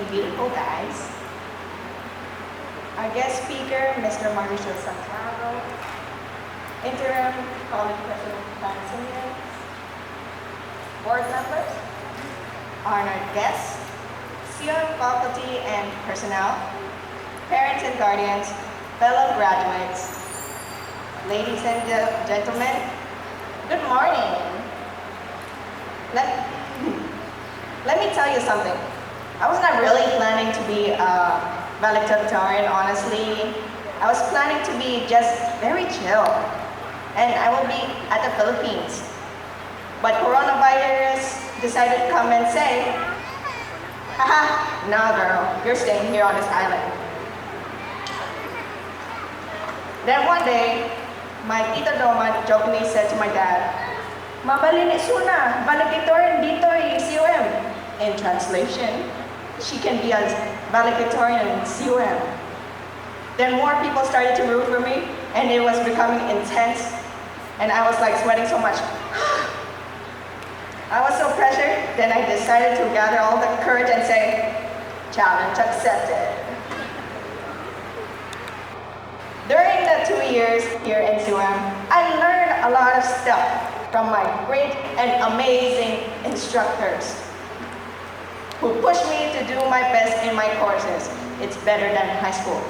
and beautiful guys. Our guest speaker, Mr. Martial Santiago, interim college president, board members, honored guests, senior faculty and personnel, parents and guardians, fellow graduates, ladies and gentlemen, good morning. Let me tell you something. I was not really planning to be a valedictorian, honestly. I was planning to be just very chill, and I will be at the Philippines. But coronavirus decided to come and say, haha, nah girl, you're staying here on this island. Then one day, my tita Doma jokingly said to my dad, "Mabalinis na, valedictorian dito COM." In translation, she can be a valedictorian in COM. Then more people started to root for me, and it was becoming intense, and I was like sweating so much. I was so pressured, then I decided to gather all the courage and say, challenge accepted. During the 2 years here in COM, I learned a lot of stuff from my great and amazing instructors who pushed me to do my best in my courses. It's better than high school.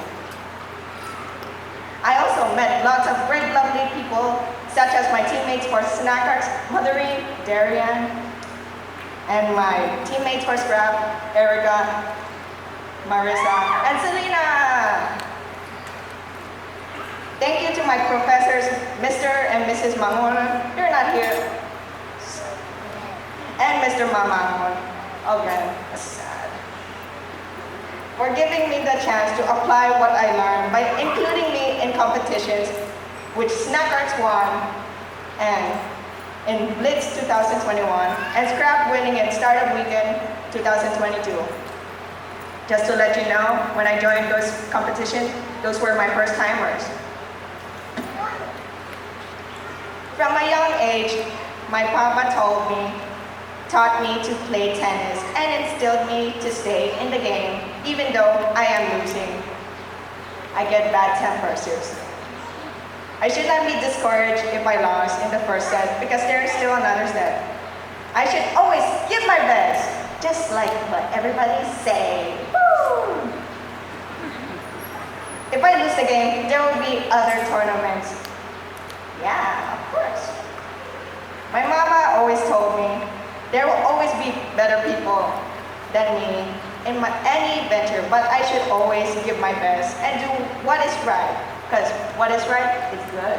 I also met lots of great, lovely people, such as my teammates for Snack Arts, Mothering, Darian, and my teammates for Scrap, Erica, Marissa, and Selena. Thank you to my professors, Mr. and Mrs. Mangon, you're not here, and Mr. Mamangon, again, sad, for giving me the chance to apply what I learned by including me in competitions which Snack Arts won, and in Blitz 2021, and Scrap winning at Startup Weekend 2022. Just to let you know, when I joined those competitions, those were my first timers. From a young age, my papa taught me to play tennis and instilled me to stay in the game, even though I am losing. I get bad temper, seriously. I should not be discouraged if I lost in the first set because there is still another set. I should always give my best, just like what everybody say. Woo! If I lose the game, there will be other tournaments. Yeah, of course. My mama always told me, there will always be better people than me in any venture, but I should always give my best and do what is right, because what is right is good.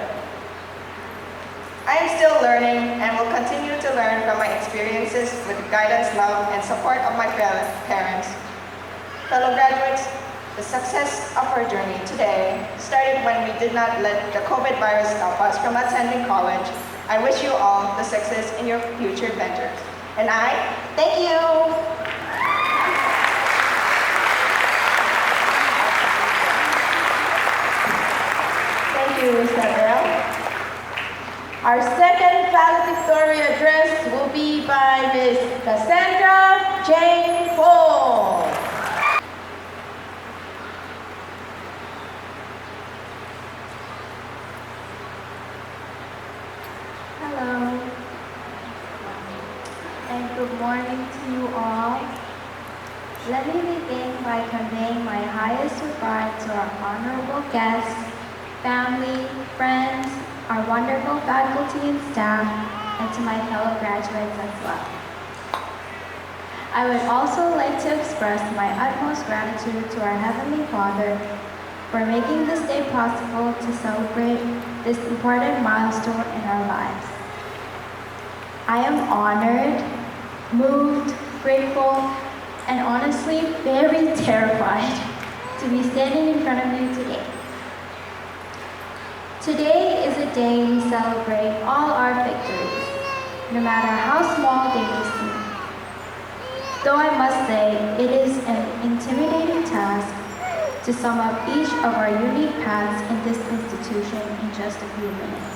I am still learning and will continue to learn from my experiences with the guidance, love, and support of my parents. Fellow graduates, the success of our journey today started when we did not let the COVID virus stop us from attending college. I wish you all the success in your future ventures. And I thank you. Thank you, Cassandra. Our second valedictorian address will be by Ms. Cassandra Jane Paul. Hello, and good morning to you all. Let me begin by conveying my highest regard to our honorable guests, family, friends, our wonderful faculty and staff, and to my fellow graduates as well. I would also like to express my utmost gratitude to our Heavenly Father for making this day possible to celebrate this important milestone in our lives. I am honored, moved, grateful, and honestly very terrified to be standing in front of you today. Today is a day we celebrate all our victories, no matter how small they may seem. Though I must say, it is an intimidating task to sum up each of our unique paths in this institution in just a few minutes.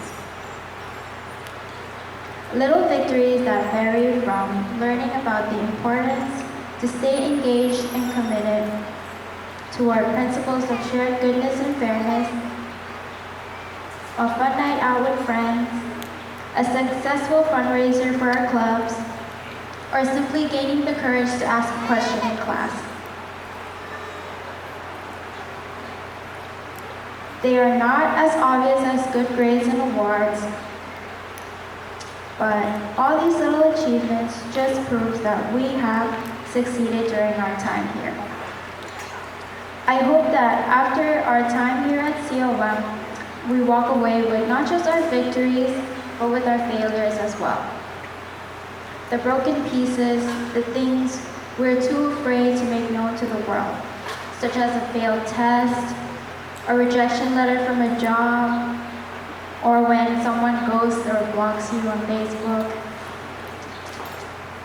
Little victories that vary from learning about the importance to stay engaged and committed to our principles of shared goodness and fairness, a fun night out with friends, a successful fundraiser for our clubs, or simply gaining the courage to ask a question in class. They are not as obvious as good grades and awards, but all these little achievements just proves that we have succeeded during our time here. I hope that after our time here at COM, we walk away with not just our victories, but with our failures as well. The broken pieces, the things we're too afraid to make known to the world, such as a failed test, a rejection letter from a job, or when someone ghosts or blocks you on Facebook.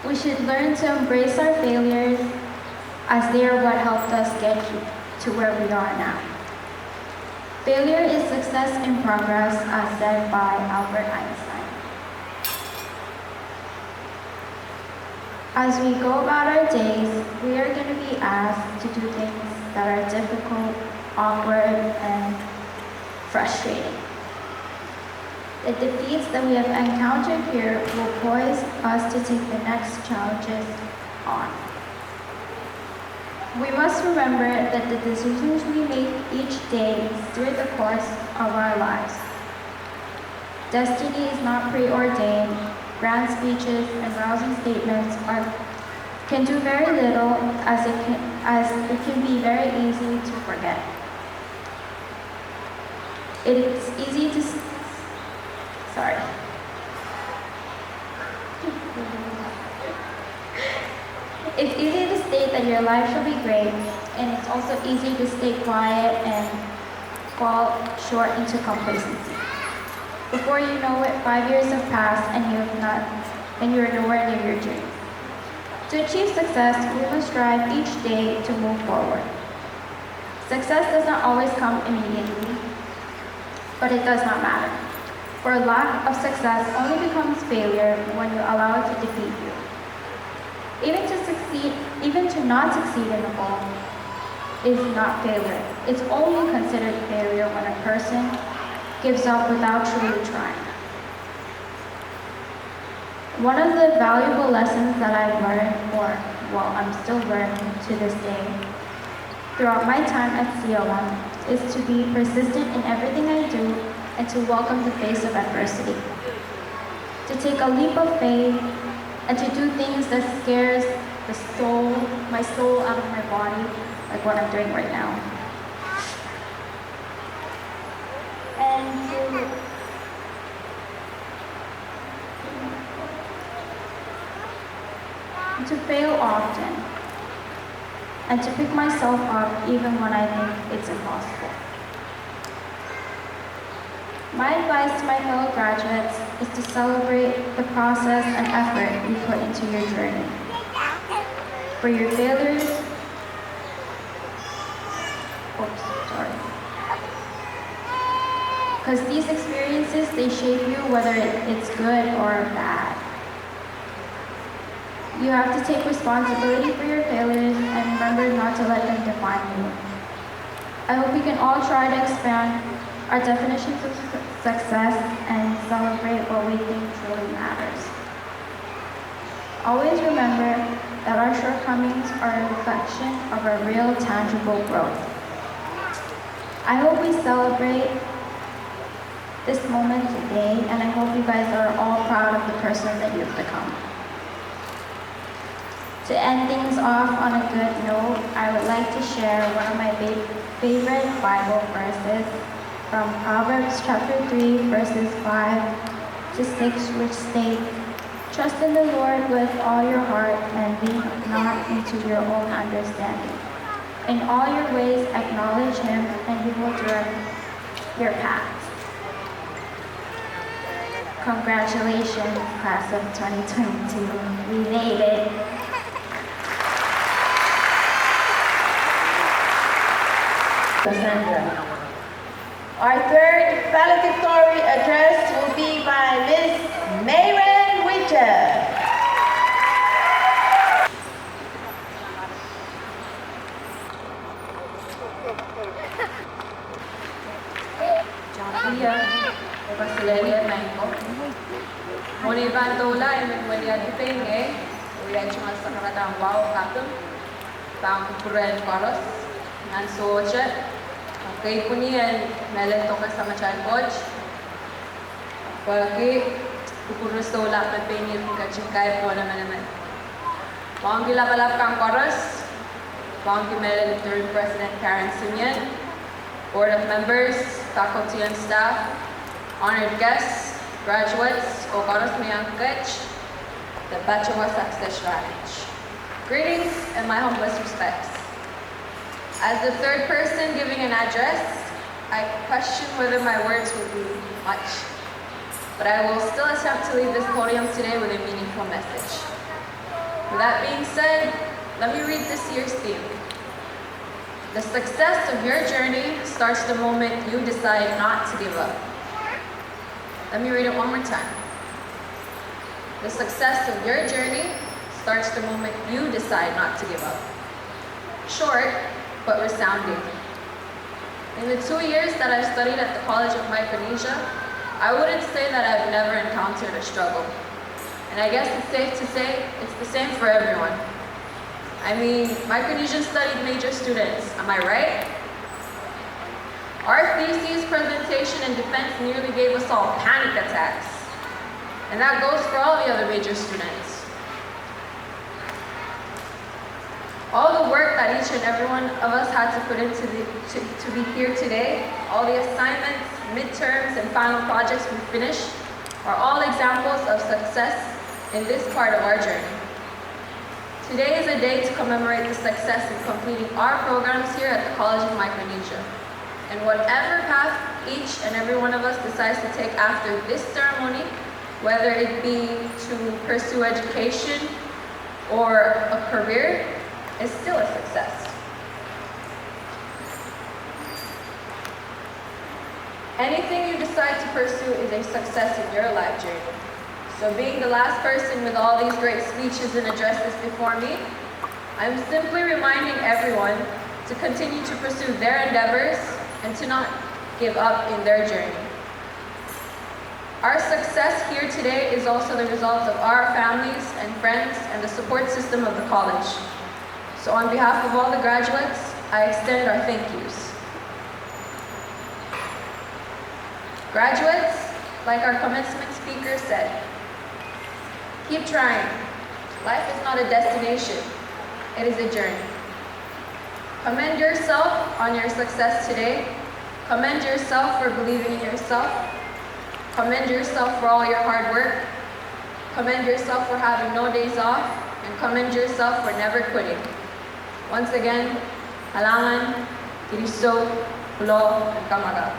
We should learn to embrace our failures as they are what helped us get to where we are now. Failure is success in progress, as said by Albert Einstein. As we go about our days, we are going to be asked to do things that are difficult, awkward, and frustrating. The defeats that we have encountered here will poise us to take the next challenges on. We must remember that the decisions we make each day steer the course of our lives. Destiny is not preordained. Grand speeches and rousing statements can do very little, as it can be very easy to forget. It's easy to It's easy to state that your life shall be great, and it's also easy to stay quiet and fall short into complacency. Before you know it, 5 years have passed and you are nowhere near your dreams. To achieve success, we must strive each day to move forward. Success does not always come immediately, but it does not matter. For lack of success only becomes failure when you allow it to defeat you. Even to not succeed in a goal is not failure. It's only considered failure when a person gives up without truly trying. One of the valuable lessons that I've learned, I'm still learning to this day, throughout my time at COM, is to be persistent in everything I do and to welcome the face of adversity. To take a leap of faith and to do things that scares my soul out of my body, like what I'm doing right now. And to fail often, and to pick myself up even when I think it's impossible. My advice to my fellow graduates is to celebrate the process and effort you put into your journey. For your failures, because these experiences, they shape you whether it's good or bad. You have to take responsibility for your failures and remember not to let them define you. I hope we can all try to expand our definitions of success and celebrate what we think truly matters. Always remember that our shortcomings are a reflection of our real, tangible growth. I hope we celebrate this moment today, and I hope you guys are all proud of the person that you've become. To end things off on a good note, I would like to share one of my favorite Bible verses from Proverbs chapter 3, verses 5 to 6, which state, "Trust in the Lord with all your heart and lean not into your own understanding. In all your ways acknowledge Him, and He will direct your paths." Congratulations, class of 2022. We made it. Cassandra. Our third valedictory address will be by Miss Mayrand Winter. pamilya, pasilya ko. Muna iban dola, wala di penge, wala cuma sekarang wow kapten, bang kukuren koros, ngan soja, kay punian melan to kasama chan coach, pagi kukurus dola pepengin kacingkay po naman. Bang gilap kang koros, bang melan third president Karen Sunyan, board of members, faculty and staff, honored guests, graduates, o koros mayang kach, the Bachelor Success Strategy. Greetings and my humblest respects. As the third person giving an address, I question whether my words will be much, but I will still attempt to leave this podium today with a meaningful message. With that being said, let me read this year's theme. The success of your journey starts the moment you decide not to give up. Let me read it one more time. The success of your journey starts the moment you decide not to give up. Short, but resounding. In the 2 years that I've studied at the College of Micronesia, I wouldn't say that I've never encountered a struggle. And I guess it's safe to say it's the same for everyone. I mean, Micronesian studied major students, am I right? Our thesis presentation and defense nearly gave us all panic attacks. And that goes for all the other major students. All the work that each and every one of us had to put into to be here today, all the assignments, midterms, and final projects we finished, are all examples of success in this part of our journey. Today is a day to commemorate the success in completing our programs here at the College of Micronesia. And whatever path each and every one of us decides to take after this ceremony, whether it be to pursue education or a career, is still a success. Anything you decide to pursue is a success in your life journey. So being the last person with all these great speeches and addresses before me, I'm simply reminding everyone to continue to pursue their endeavors and to not give up in their journey. Our success here today is also the result of our families and friends and the support system of the college. So on behalf of all the graduates, I extend our thank yous. Graduates, like our commencement speaker said, keep trying. Life is not a destination, it is a journey. Commend yourself on your success today. Commend yourself for believing in yourself. Commend yourself for all your hard work. Commend yourself for having no days off. And commend yourself for never quitting. Once again, halangan, kiriso, hulo, and kamaga.